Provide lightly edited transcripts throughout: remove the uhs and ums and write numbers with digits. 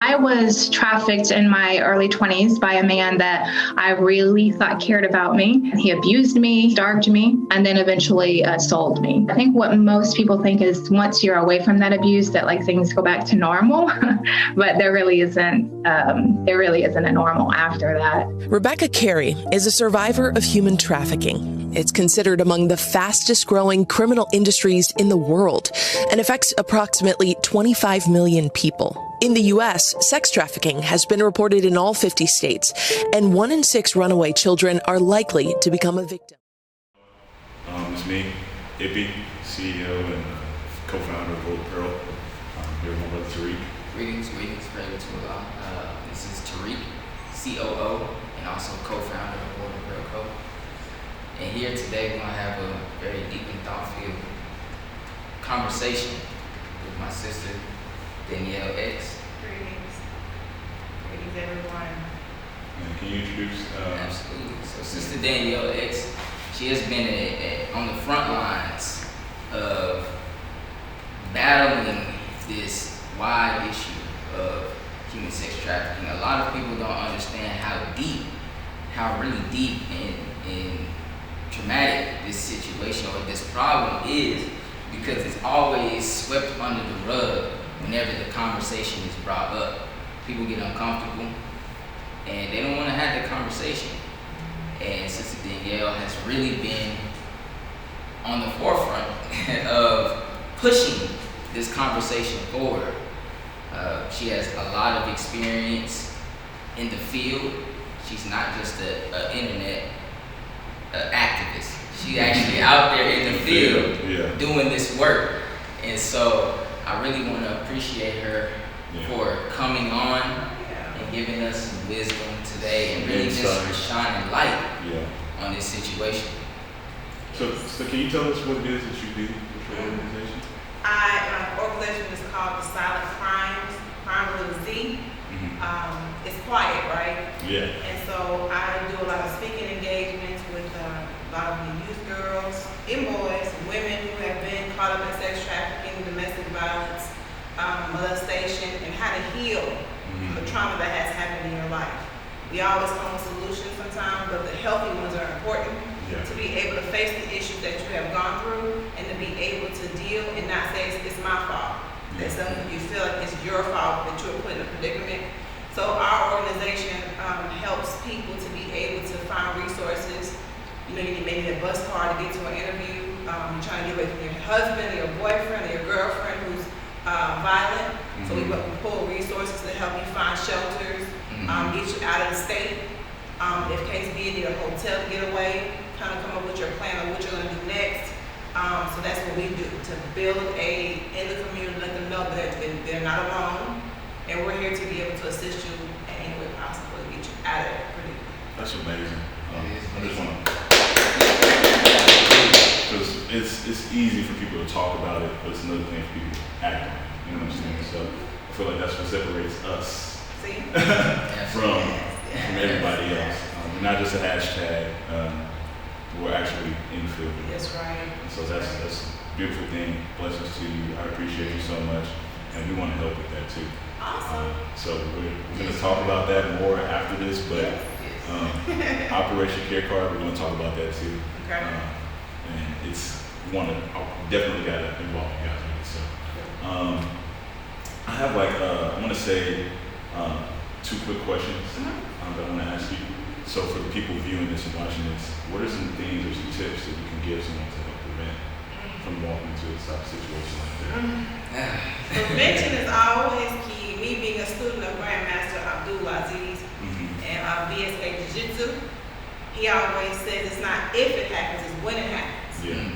I was trafficked in my early 20s by a man that I really thought cared about me. He abused me, starved me, and then eventually sold me. I think what most people think is once you're away from that abuse that like things go back to normal, but there really isn't a normal after that. Rebecca Carey is a survivor of human trafficking. It's considered among the fastest growing criminal industries in the world and affects approximately 25 million people. In the U.S., sex trafficking has been reported in all 50 states, and 1 in 6 runaway children are likely to become a victim. It's me, Ippy, CEO and co-founder of Apparel. Here with my brother Tariq. Greetings, praise to Allah. This is Tariq, COO, and also co-founder of Apparel Co. And here today we're going to have a very deep and thought-filled conversation with my sister, Danielle X. Greetings everyone. And can you introduce? Absolutely. So Sister Danielle X, she has been on the front lines of battling this wide issue of human sex trafficking. A lot of people don't understand how really deep and traumatic this situation or this problem is, because it's always swept under the rug whenever the conversation is brought up. People get uncomfortable and they don't want to have the conversation. And Sister Danielle has really been on the forefront of pushing this conversation forward. She has a lot of experience in the field. She's not just an internet activist. She's actually out there in the field doing this work. And so I really want to appreciate her for coming on and giving us some wisdom today and really just shining light on this situation. So can you tell us what it is that you do with your organization? My organization is called the Silent Crimes, crime with a Z. It's quiet, right? Yeah. And so I do a lot of speaking engagements with a lot of the youth girls and boys, women who have been caught up in sex trafficking, domestic violence, molestation, and how to heal the trauma that has happened in your life. We always come with solutions sometimes, but the healthy ones are important to be able to face the issues that you have gone through and to be able to deal and not say it's my fault. That something you feel like it's your fault that you're put in a predicament. So our organization helps people to be able to find resources. You know, you maybe a bus card to get to an interview. You're trying to get away from your husband or your boyfriend or your girlfriend who's violent. So we pull resources to help you find shelters, get you out of the state. If case be, you need a hotel to get away, kind of come up with your plan of what you're going to do next. So that's what we do, to build in the community, let them know that they're not alone, and we're here to be able to assist you in any way possible to get you out of that predicament. That's amazing. I just want to, because it's easy for people to talk about it, but it's another thing for people to act on it. You know what I'm saying? So I feel like that's what separates us from everybody else. We're not just a hashtag. We're actually in the field. That's right. And so that's a beautiful thing. Blessings to you. I appreciate you so much, and we want to help with that too. Awesome. So we're going to talk about that more after this, but Operation Care Card, we're going to talk about that too. Okay. And definitely got to involve you guys with it. So I have I want to say 2 quick questions that I want to ask you. So for the people viewing this and watching this, what are some things or some tips that you can give someone to help prevent from walking into a type of situation like that? Prevention is always key. Me being a student of Grandmaster Abdul Aziz and BSA Jiu-Jitsu, he always says it's not if it happens, it's when it happens. Yeah.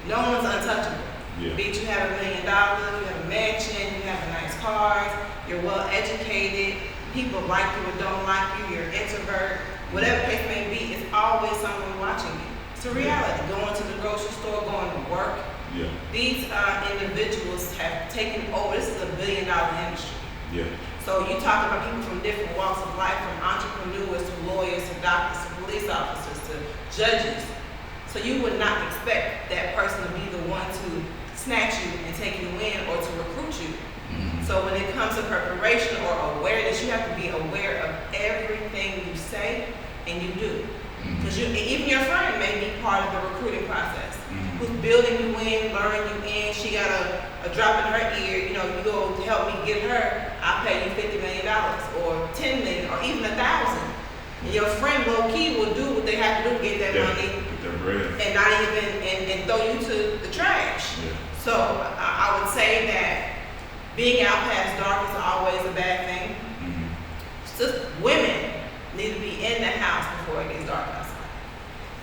No one's untouchable. Yeah. Be it you have $1 million, you have a mansion, you have a nice car, you're well educated, people like you or don't like you, you're an introvert, whatever case may be, it's always someone watching you. It's a reality. Going to the grocery store, going to work. Yeah. These individuals have taken over. This is $1 billion industry. Yeah. So you talk about people from different walks of life, from entrepreneurs to lawyers to doctors to police officers to judges. So you would not expect that person to be the one to snatch you and take you in or to recruit you. So when it comes to preparation or awareness, and you do. Because even your friend may be part of the recruiting process. Who's building you in, luring you in. She got a drop in her ear. You go help me get her. I'll pay you $50 million or $10 million or even $1,000. And your friend low key will do what they have to do to get that money, and not even and throw you to the trash. Yeah. So I would say that being out past dark is always a bad thing. Just women need to be in the house before it gets dark outside.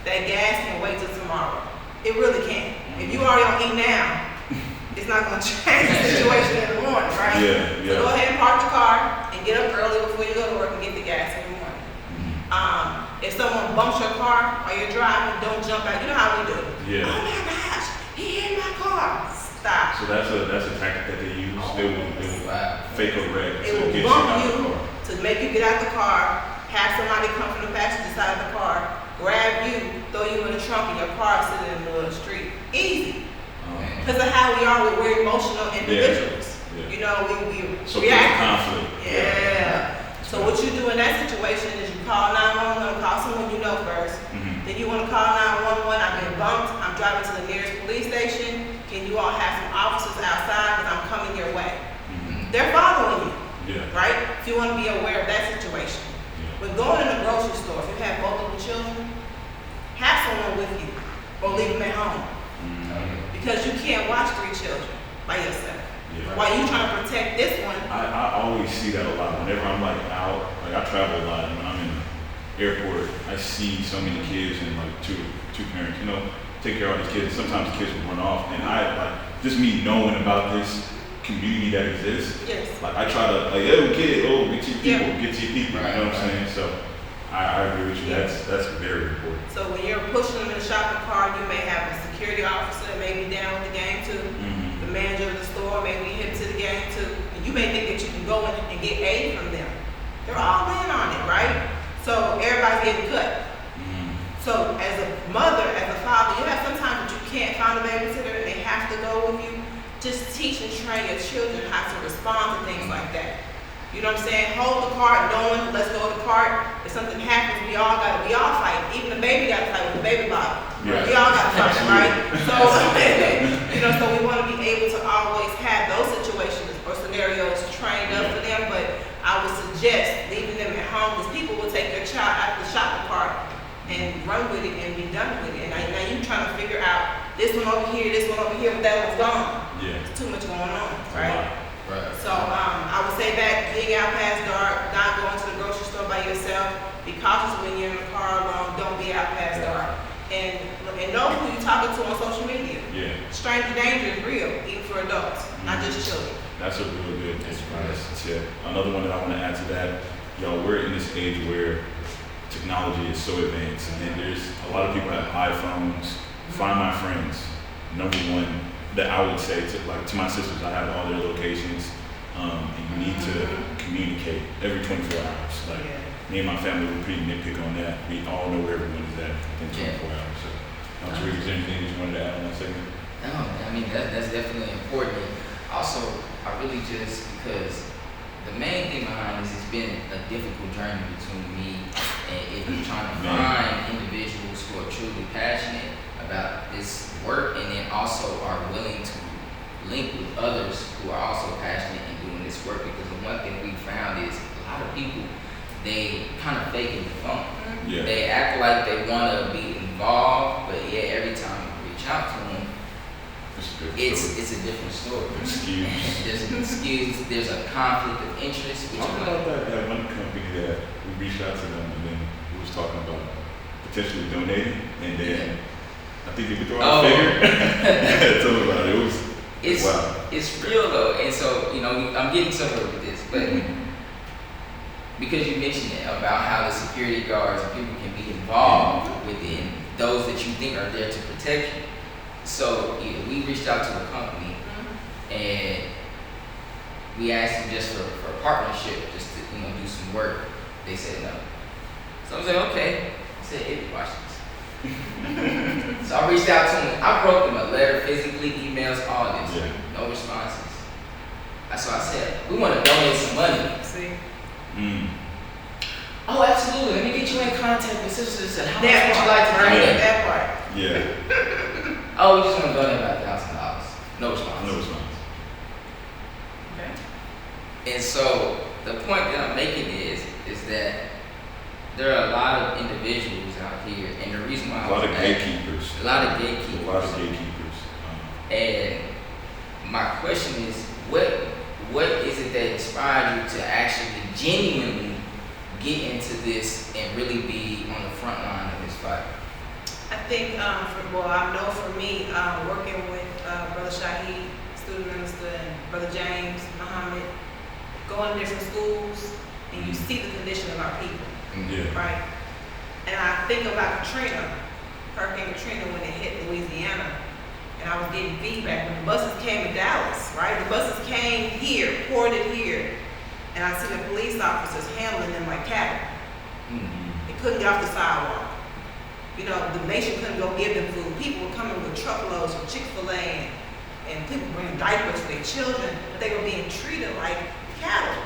That gas can wait till tomorrow. It really can. If you already don't eat now, it's not going to change the situation in the morning, right? So go ahead and park the car and get up early before you go to work and get the gas in the morning. If someone bumps your car while you're driving, don't jump out. You know how we do it. Oh my gosh, he hit my car. Stop. So that's a tactic that they use. They will fake a wreck to get you bump out of the car. To make you get out the car, have somebody come from the passenger side of the car, grab you, throw you in the trunk, and your car is sitting in the middle of the street. Easy. Because of how we are, we're emotional individuals. We react. Conflict. So what you do in that situation is you call 911, call someone you know first. Then you want to call 911, I've been bumped, I'm driving to the nearest police station. Can you all have some officers outside because I'm coming your way? They're following you, right? So you want to be aware of that situation. When going in the grocery store, if you have multiple children, have someone with you or leave them at home. Because you can't watch 3 children by yourself. While you trying to protect this one. I always see that a lot. Whenever I'm out, I travel a lot. When I'm in the airport, I see so many kids and two parents, take care of all these kids. Sometimes the kids will run off, and just me knowing about this community that exists. I try to kid, get to your people. You know what I'm saying? So I agree with you. That's very important. So when you're pushing them in the shopping cart, you may have a security officer that may be down with the game too. The manager of the store may be hip to the game too. And you may think that you can go in and get aid from them. They're all in on it, right? So everybody's getting cut. So as a mother, as a father, you have sometimes that you can't find a babysitter and they have to go with you. Just teach and train your children how to respond to things like that. You know what I'm saying? Hold the cart, knowing, let's go to the cart. If something happens, we all fight. Even the baby got to fight with the baby bottle. We all got to fight, right? So, so we want to be able to always have those situations or scenarios trained up for them. But I would suggest leaving them at home because people will take their child out of the shopping cart and run with it and be done with it. And now you're trying to figure out this one over here, but that one's gone. There's too much going on, right? So I would say that being out past dark, not going to the grocery store by yourself, be cautious when you're in the car alone, don't be out past dark. And know who you're talking to on social media. Stranger danger is real, even for adults, not just children. That's a real good tip. Another one that I want to add to that, we're in this age where technology is so advanced, and there's a lot of people have iPhones. Find my friends. Number one, that I would say to my sisters, I have all their locations, and you need to communicate every 24 hours. Me and my family were pretty nitpick on that. We all know where everyone is at within 24 hours. So, Tariq, is there anything that you wanted to add on that segment? No, I mean that's definitely important. Also, I really because the main thing behind this has been a difficult journey between me and if you're trying to find individuals who are truly passionate about this work and then also are willing to link with others who are also passionate in doing this work, because the one thing we found is a lot of people, they kind of fake it the funk. They act like they want to be involved, but every time you reach out to them, it's a different story. There's an excuse, there's a conflict of interest. Talk about that one company that we reached out to them and then we was talking about potentially donating, and then I think you could throw out a figure. Tell me about it. It's real though, and so I'm getting somewhere with this, but because you mentioned it about how the security guards and people can be involved within those that you think are there to protect you. So we reached out to a company and we asked them just for a partnership, just to do some work. They said no. So I was like, okay. I said, hey, watch this. So I reached out to them. I wrote them a letter physically, emails, all this. No responses. So I said, we want to donate some money. See? Oh, absolutely. Let me get you in contact with sisters and how much That would you part, like to right? donate? That part. Yeah. Oh, you just want to donate about $1,000. No response. No response. Okay. And so the point that I'm making is that there are a lot of individuals out here, and the reason why A lot of gatekeepers. A lot of gatekeepers. A lot of gatekeepers. And my question is, what is it that inspired you to actually genuinely get into this and really be on the front line of this fight? I think, I know for me, working with Brother Shaheed, student minister, and Brother James, Muhammad, going to different schools, and you see the condition of our people, right? And I think about Hurricane Katrina when it hit Louisiana, and I was getting feedback when the buses came to Dallas, right? The buses came here, poured it here, and I see the police officers handling them like cattle. They couldn't get off the sidewalk. You know, the nation couldn't go give them food. People were coming with truckloads from Chick-fil-A and people bringing diapers for their children, but they were being treated like cattle.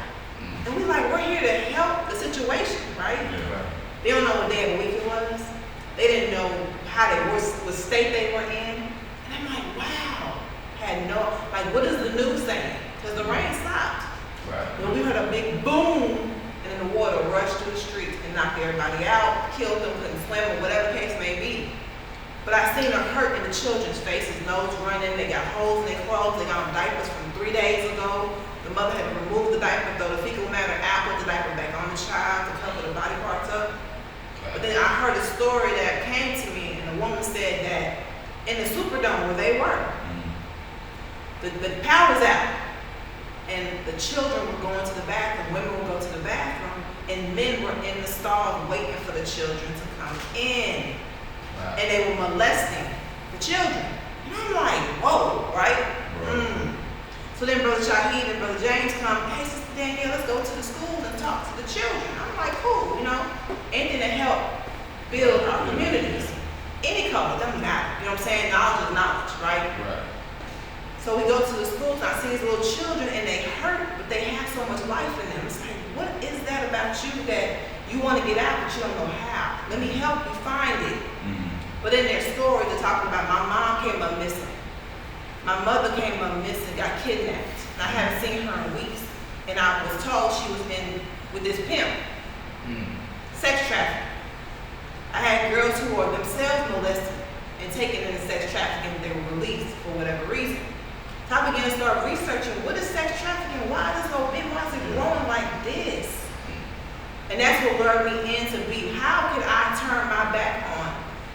And we're here to help the situation, right? Yeah. They don't know what day of the week it was. They didn't know what state they were in. And I'm like, wow. What is the news saying? Because the rain stopped. Right. When we heard a big boom, and then the water rushed through the streets and knocked everybody out, killed them, couldn't swim, or whatever the case may be. But I seen a hurt in the children's faces, nose running, they got holes in their clothes, they got diapers from 3 days ago. The mother had to remove the diaper, throw the fecal matter out, put the diaper back on the child to cover the body parts up. But then I heard a story that came to me, and the woman said that in the Superdome where they were, the power was out, and the children were going to the bathroom, women would go to the bathroom, and men were in the stalls waiting for the children to come in. Wow. And they were molesting the children. And I'm like, whoa, right? So then Brother Shaheed and Brother James come, hey, Sister Danielle, let's go to the schools and talk to the children. I'm like, cool, anything to help build our communities. Any color, doesn't matter. You know what I'm saying? Knowledge is knowledge, right? So we go to the schools and I see these little children and they hurt, but they have so much life in them. It's like, what is that about you that you want to get out, but you don't know how? Let me help you find it. But in their stories, they're talking about my mom came up missing. My mother came up missing, got kidnapped. And I haven't seen her in weeks. And I was told she was with this pimp. Sex trafficking. I had girls who were themselves molested and taken into sex trafficking, but they were released for whatever reason. So I began to start researching, what is sex trafficking? Why is it so big? Why is it growing like this? And that's what lured me into be, how could I turn my back on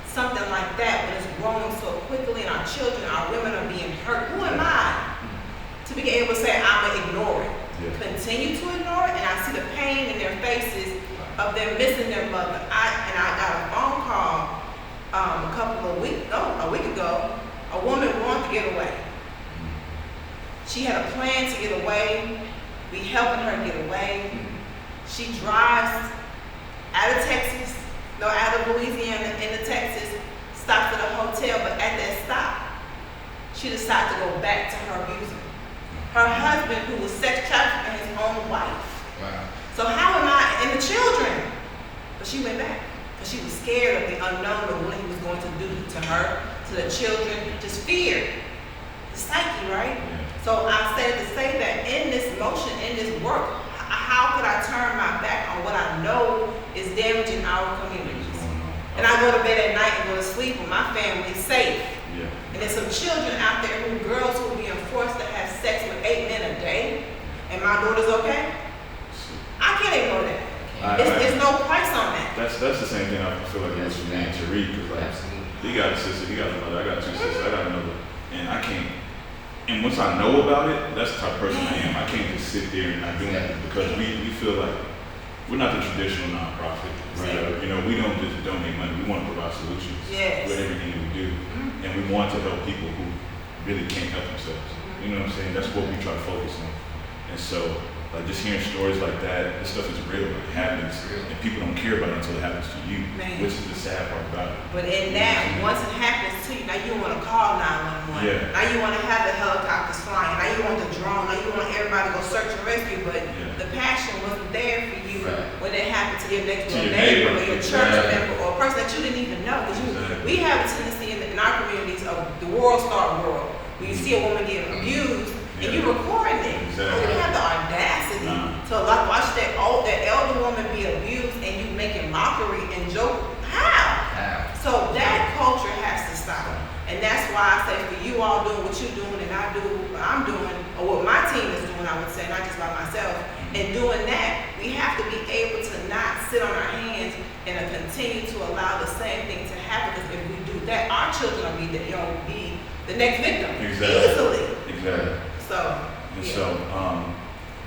something like that when it's growing so quickly and our children, our women are being hurt? Who am I to be able to say I'm going to ignore it? Continue to ignore it, and I see the pain in their faces of them missing their mother. I got a phone call a week ago. A woman wanted to get away. She had a plan to get away. We helping her get away. She drives out of Louisiana into Texas, stops at a hotel, but at that stop, she decided to go back to her abuser. Her husband, who was sex trafficking his own wife. Wow. So how am I, and the children? But she went back, because she was scared of the unknown of what he was going to do to her, to the children, just fear. The psyche, right? So I said to say that in this motion, in this work, how could I turn my back on what I know is damaging our communities? And I go to bed at night and go to sleep with my family safe. And there's some children out there girls who are being forced to have sex with 8 men a day, and my daughter's okay? I can't ignore that. There's no price on that. That's the same thing I feel like it was for me and Tariq, because he got a sister, he got a mother, I got 2 sisters, I got another, and I can't. And once I know about it, that's the type of person I am. I can't just sit there and not do anything, because we feel like we're not the traditional nonprofit. Right? We don't just donate money. We want to provide solutions with everything that we do. And we want to help people who really can't help themselves. You know what I'm saying? That's what we try to focus on. And so, just hearing stories like that, this stuff is real. It happens. And people don't care about it until it happens to you, which is the sad part about it. But in that, once it happens to you, now you want to call 911. Now you want to have the helicopters flying. Now you want the drone. Now you want everybody to go search and rescue. But the passion wasn't there for you when it happened to your next door neighbor or your church member or a person that you didn't even know. Because we have a tendency in our communities of the world star world, where you see a woman getting abused and you're recording it. Exactly. You have the audacity to watch that elder woman be abused and you making mockery and joke. How? So that culture has to stop. And that's why I say for you all doing what you're doing and I do what I'm doing, or what my team is doing, I would say, not just by myself, and doing that, we have to be able to not sit on our hands and continue to allow the same thing to happen. Because if we do that, our children will be the next victim. Easily. Exactly. So,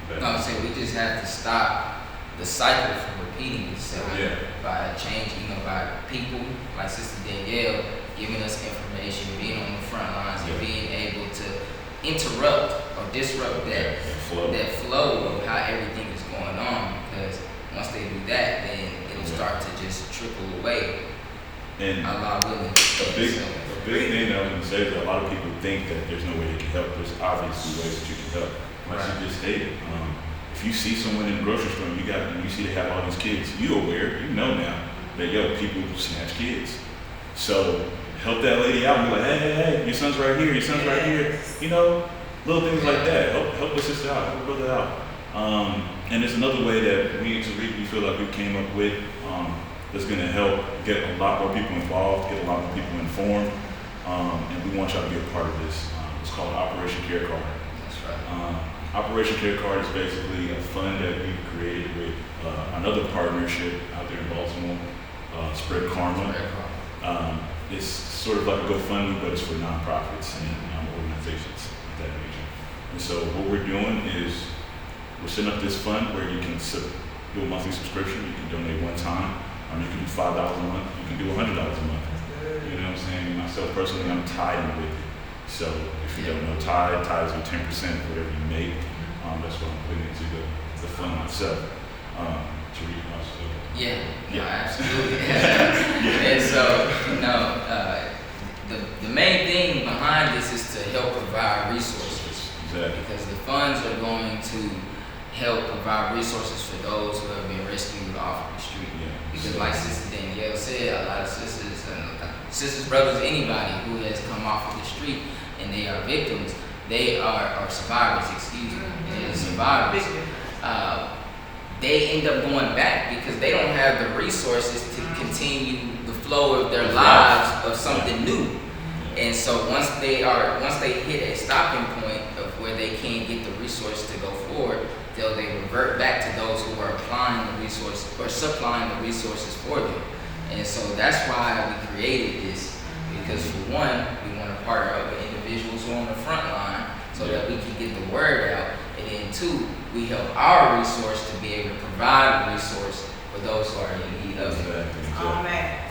No, I'm saying we just have to stop the cycle from repeating itself by changing, by people like Sister Danielle giving us information, being on the front lines, and being able to interrupt or disrupt that flow of how everything is going on. Because once they do that, then it'll start to just trickle away. And Allah willing. A big thing that I was going to say is that a lot of people think that there's no way they can help. There's obviously ways that you can help. Like you just stated, if you see someone in the grocery store and you see they have all these kids, you aware, you know now that people snatch kids. So help that lady out and be like, hey, your son's right here, right here. Little things like that. Help the sister out, help the brother out. And there's another way that we feel like we came up with that's going to help get a lot more people involved, get a lot more people informed, and we want y'all to be a part of this. It's called Operation Care Card. That's right. Operation Care Card is basically a fund that we created with another partnership out there in Baltimore, Spread Karma. It's sort of like a GoFundMe, but it's for nonprofits and organizations of that nature. And so what we're doing is we're setting up this fund where you can do a monthly subscription. You can donate one time. You can do $5 a month. You can do $100 a month. You know what I'm saying? Myself personally, I'm tiding with it. So if you don't know, tithes are 10% of whatever you make. That's what I'm putting into the fund myself. Absolutely. And so, the main thing behind this is to help provide resources. Exactly. Because the funds are going to help provide resources for those who have been rescued off of the street. Because like Sister Danielle said, a lot of sisters, brothers, anybody who has come off of the street and they are victims, they are survivors, they are survivors. They end up going back because they don't have the resources to continue the flow of their lives of something new. And so once they hit a stopping point of where they can't get the resource to go forward, they revert back to those who are applying the resources or supplying the resources for them. And so that's why we created this, because for one, we want to partner up with individuals who are on the front line so that we can get the word out. And then two, we help our resource to be able to provide a resource for those who are in need of it. It's all mad.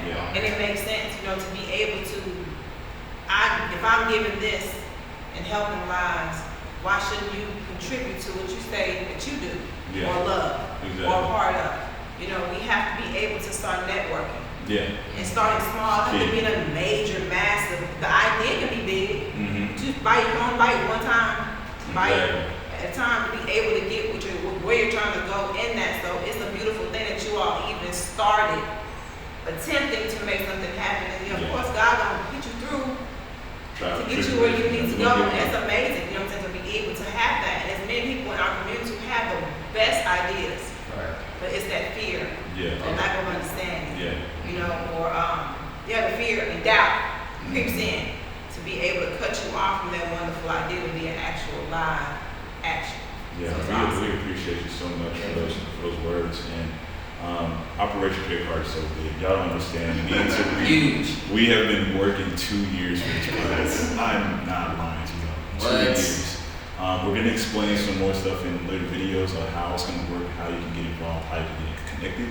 Yeah. And it makes sense, to be able to, if I'm giving this and helping lives, why shouldn't you contribute to what you say that you do or love or part of? We have to be able to start networking. And starting small, it can be a major, massive. The idea can be big. Just buy one time, buy at a time to be able to get where you're trying to go in that. So it's a beautiful thing that you all even started attempting to make something happen. And of course, God gonna get you through to get you where you need to go. It's amazing, to be able to have that. And there's many people in our community who have the best ideas, but it's that fear, the lack of understanding, or the fear and doubt creeps in to be able to cut you off from that wonderful idea to be an actual live action. Yeah, so we appreciate you so much for those words. And Operation Care Card is so big. Y'all don't understand. We have been working 2 years for this project. I'm not lying to you. 2 years. We're going to explain some more stuff in later videos on how it's going to work, how you can get involved, how you can get connected.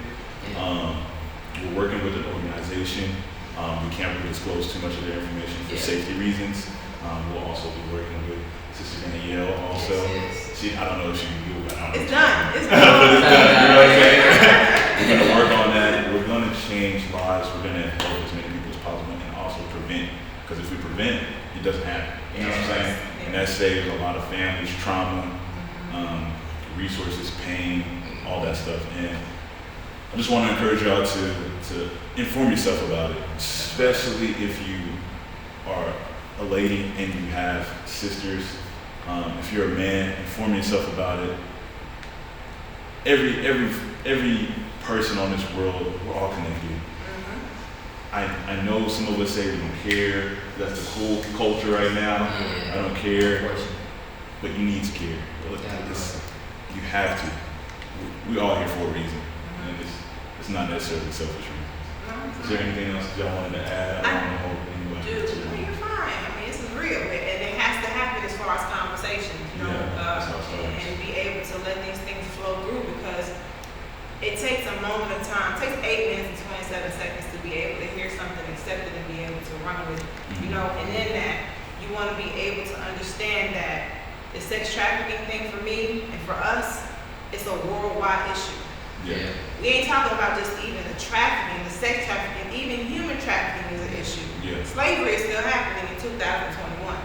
We're working with an organization. We can't really disclose too much of their information for safety reasons. We'll also be working with Sister Danielle also. I don't know if she can do it, but I don't know. It's done. But it's done. You know what I'm saying? We're going to work on that. We're going to change lives. We're going to help as many people as possible and also prevent. Because if we prevent, it doesn't happen. You know what I'm saying? And that saves a lot of families trauma, resources, pain, all that stuff. And I just want to encourage y'all to inform yourself about it, especially if you are a lady and you have sisters. If you're a man, inform yourself about it. Every person on this world, we're all connected. I know some of us say we don't care. That's the cool culture right now. I don't care, but you need to care. You have to. We're all here for a reason, and it's not necessarily selfish reasons. Is there anything else y'all wanted to add? I don't want to hold anybody. Dude, you're fine. I mean, this is real, and it has to happen as far as conversations, and be able to let these things flow through, because it takes a moment of time. It takes 8 minutes and 27 seconds to be able to hear something, accept it, and be able to run with it. And in that, you want to be able to understand that the sex trafficking thing for me and for us, it's a worldwide issue. Yeah. We ain't talking about just even the trafficking, the sex trafficking, even human trafficking is an issue. Yeah. Slavery is still happening in 2021.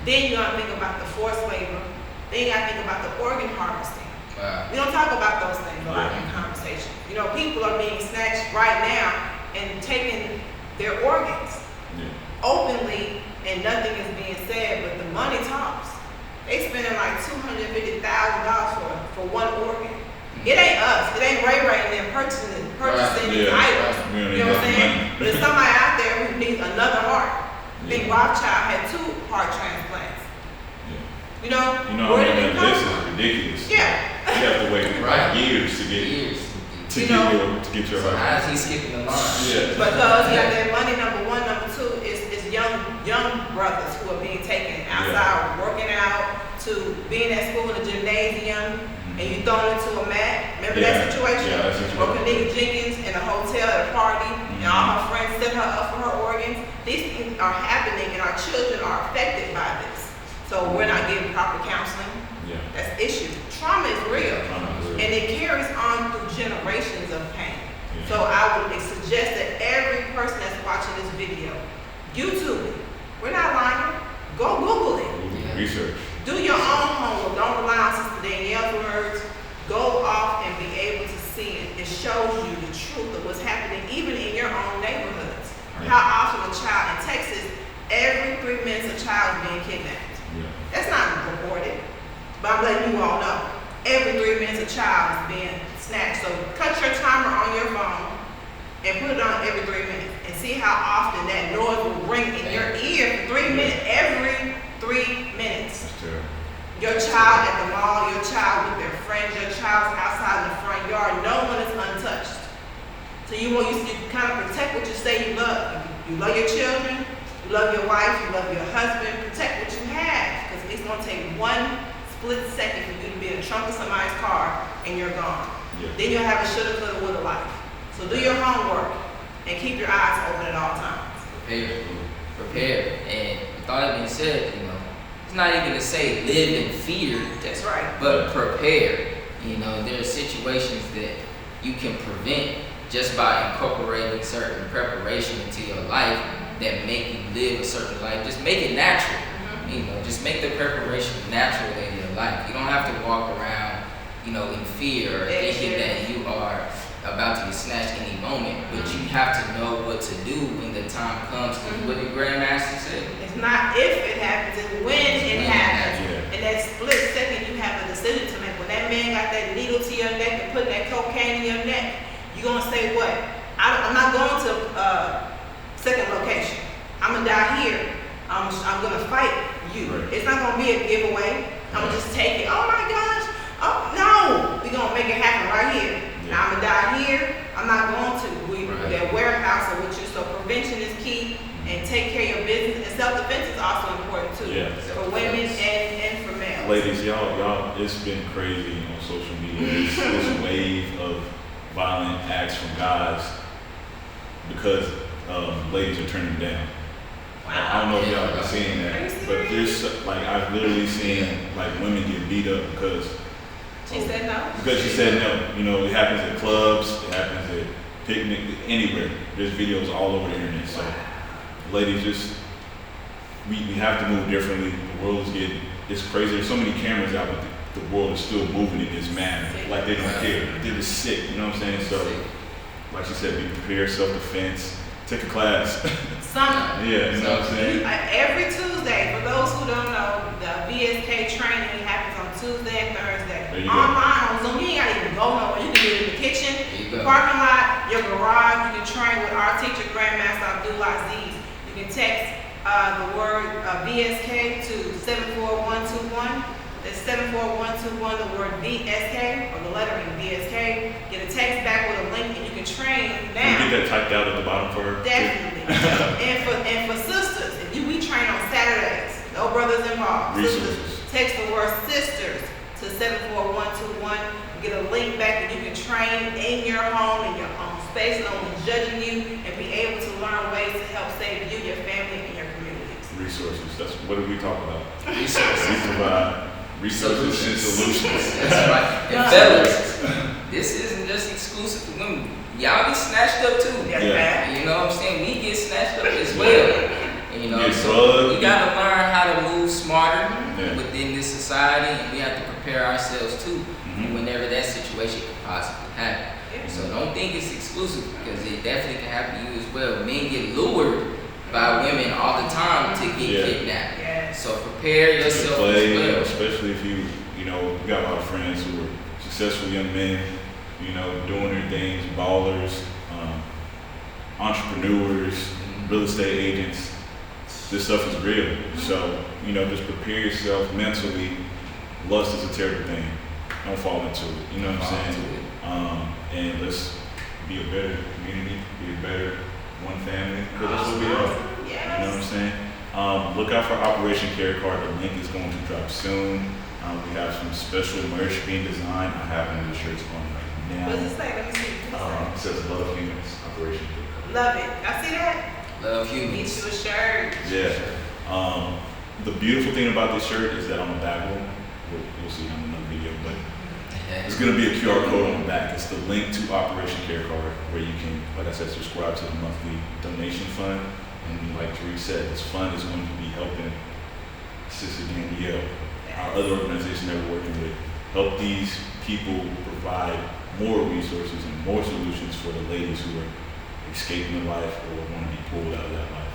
Then you gotta think about the forced labor. Then you gotta think about the organ harvesting. Wow. We don't talk about those things a lot in conversation. People are being snatched right now and taking their organs openly, and nothing is being said, but the money talks. They spending like $250,000 for one organ. It ain't us. It ain't Ray and them purchasing these items. You know what I'm saying? But there's somebody out there who needs another heart. I think Rothschild had 2 heart transplants. Where did it come this from? is ridiculous. Yeah. You have to wait years to get your heart. How is he skipping the line? Yeah. Because you have that money, number one. Number two is young brothers who are being taken outside, working out, to being at school in the gymnasium, and you thrown into a mat. Remember that situation? Yeah, that situation. Or Kanika Jenkins in a hotel at a party, and all her friends set her up for her organs. These things are happening, and our children are affected by this. So we're not getting proper counseling. Yeah. That's the issue. Trauma is real. And it carries on through generations of pain. Yeah. So I would suggest that every person that's watching this video, YouTube it. We're not lying. Go Google it. Research. Do your own homework. Don't rely on Sister Danielle's words. Go off and be able to see it. It shows you the truth of what's happening even in your own neighborhoods. Yeah. How often a child in Texas, every 3 minutes a child is being kidnapped. Yeah. That's not reported, but I'm letting you all know. Every 3 minutes a child is being snatched. So cut your timer on your phone and put it on every 3 minutes and see how often that noise will ring in your ear for 3 minutes, every 3 minutes. Your child at the mall, your child with their friends, your child's outside in the front yard, no one is untouched. So you kind of protect what you say you love. You love your children, you love your wife, you love your husband, protect what you have, because it's going to take 1 split second for you to be in the trunk of somebody's car and you're gone. Yeah. Then you'll have a shoulda, coulda, woulda life. So do your homework and keep your eyes open at all times. Prepare. And with all that being said, it's not even to say live in fear. That's right. But prepare. There are situations that you can prevent just by incorporating certain preparation into your life that make you live a certain life. Just make it natural. Just make the preparation natural in your life. You don't have to walk around, in fear or thinking that you are about to be snatched any moment, but you have to know what to do when the time comes. What did Grandmaster say? It's not if it happens, it's when it happens. Yeah. In that split second, you have a decision to make. When that man got that needle to your neck and putting that cocaine in your neck, you're going to say what? I'm not going to second location. I'm going to die here. I'm going to fight you. Right. It's not going to be a giveaway. I'm going to just take it. Oh my gosh. Oh no. We're going to make it happen right here. Yeah. Now I'm going to die here. I'm not going to. That warehouse or with you. So prevention is key. And take care of your business. And self-defense is also important too. Yeah. For women and for males. Ladies, y'all, it's been crazy on social media. This wave of violent acts from guys because ladies are turning down. Wow. I don't know if y'all are seeing that, but there's I've literally seen women get beat up because she said no. Because she said no. It happens at clubs, it happens at picnic, anywhere. There's videos all over the internet. So, ladies, we have to move differently. The world is it's crazy. There's so many cameras out the world is still moving in this manner. Like they don't care. They're just sick, you know what I'm saying? So, like she said, be prepared, self-defense, take a class. Something. Yeah, you know what I'm saying? Every Tuesday, for those who don't know, the VSK training happens on Tuesday and Thursday. Online on Zoom, you ain't gotta even go nowhere. You can do it in the kitchen, parking lot, your garage. You can train with our teacher, Grandmaster Abdul Aziz. You can text the word VSK to 74121. That's 74121, the word VSK, or the lettering VSK. Get a text back with a link, and you can train now. Can you get that typed out at the bottom for her? Definitely. and for sisters, if we train on Saturdays, no brothers involved. Sisters, text the word sisters to 74121. Get a link back, and you can train in your home, in your own space, no one's judging you, and be able to learn ways to help save you, your family, and your communities. Resources. That's what did we talk about? Resources. We provide resources and solutions. That's right. And fellas, this isn't just exclusive to women. Y'all get snatched up too. Yeah. You know what I'm saying? We get snatched up as well. And, you know, so we gotta learn how to move smarter within this society, and we have to prepare ourselves too whenever that situation could possibly happen. So don't think it's exclusive, because it definitely can happen to you as well. Men get lured by women all the time to get kidnapped. So prepare yourself as well. Especially if you know, we got a lot of friends who are successful young men, you know, doing their things, ballers, entrepreneurs, real estate agents. This stuff is real. So, you know, just prepare yourself mentally. Lust is a terrible thing. Don't fall into it. You know what I'm saying? And let's be a better community, be a better one family. Because that's what we are. You know what I'm saying? Look out for Operation Care Card. The link is going to drop soon. We have some special merch being designed. I have one of the shirts on right now. What does it say? Let me see. It says Love Humans, Operation Care Card. Love it. I see that. Love humans. Get you a shirt. Yeah. The beautiful thing about this shirt is that on the back one, you'll see on another video, but it's going to be a QR code on the back. It's the link to Operation Care Card, where you can, like I said, subscribe to the monthly donation fund. And like Tariq said, this fund is going to be helping Sister Danielle, our other organization that we're working with, help these people provide more resources and more solutions for the ladies who are escaping the life or want to be pulled out of that life.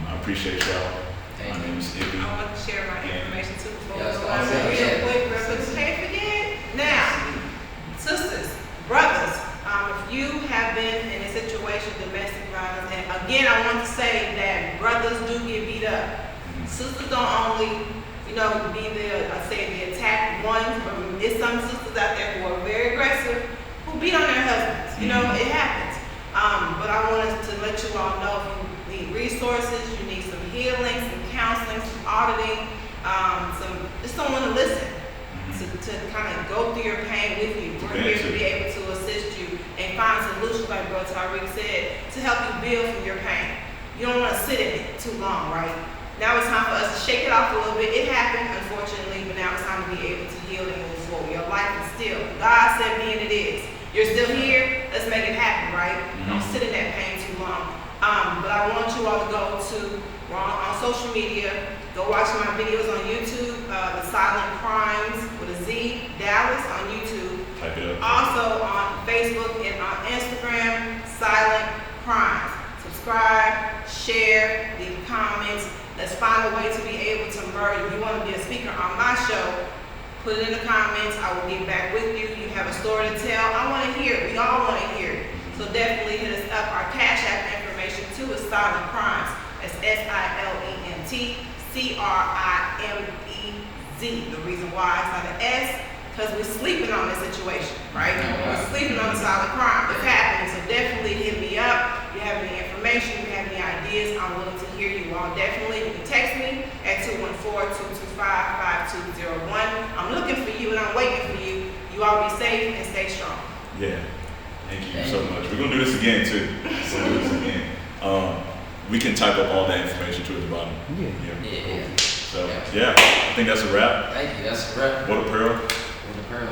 I appreciate y'all. My name is Ippy. I want to share my information too before Yes, we go on. Real quick, because can't forget. Now, sisters, brothers, if you have been in a situation of domestic violence, and again, I want to say that brothers do get beat up. Sisters don't only, be the attacked ones, but it's some sisters out there who are very aggressive, who beat on their husbands. You know, it happens. But I wanted to let you all know, if you need resources, you need some healing, some counseling, some auditing, just someone to listen, to kind of go through your pain with you. We're here to be able to assist you and find solutions, like Bro Tariq said, to help you build from your pain. You don't want to sit in it too long, right? Now it's time for us to shake it off a little bit. It happened, unfortunately, but now it's time to be able to heal and move forward. Your life is still, God said be and it is. You're still here, let's make it happen, right? Don't sit in that pain too long. But I want you all to go to, we're on social media, go watch my videos on YouTube, The Silent Crimes with a Z, Dallas on YouTube. Type it up. Also on Facebook and on Instagram, Silent Crimes. Subscribe, share, leave comments. Let's find a way to be able to merge. If you want to be a speaker on my show, put it in the comments. I will get back with you. You have a story to tell. I want to hear it. We all want to hear it. So definitely hit us up. Our Cash App information too is Silent Crimes. That's SILENT CRIMEZ. The reason why it's not an S, because we're sleeping on this situation, right? We're sleeping on the silent crime. It's happening. So definitely hit me up. If you have any information, if you have any ideas, I'm willing to hear you all. Definitely, you can text me at 214-225-5201. I'm looking for you and I'm waiting for you. You all be safe and stay strong. Yeah. Thank you so much. We're going to do this again, too. We can type up all that information towards the bottom. Yeah. So, yeah, I think that's a wrap. Thank you. That's a wrap. What Apparel? What Apparel?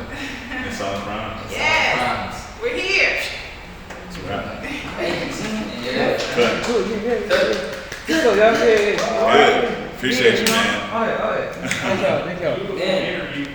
And Silent Crimes. Yes. We're here. It's a wrap. Good. Good. Appreciate you, man. All right. Thank y'all. Yeah.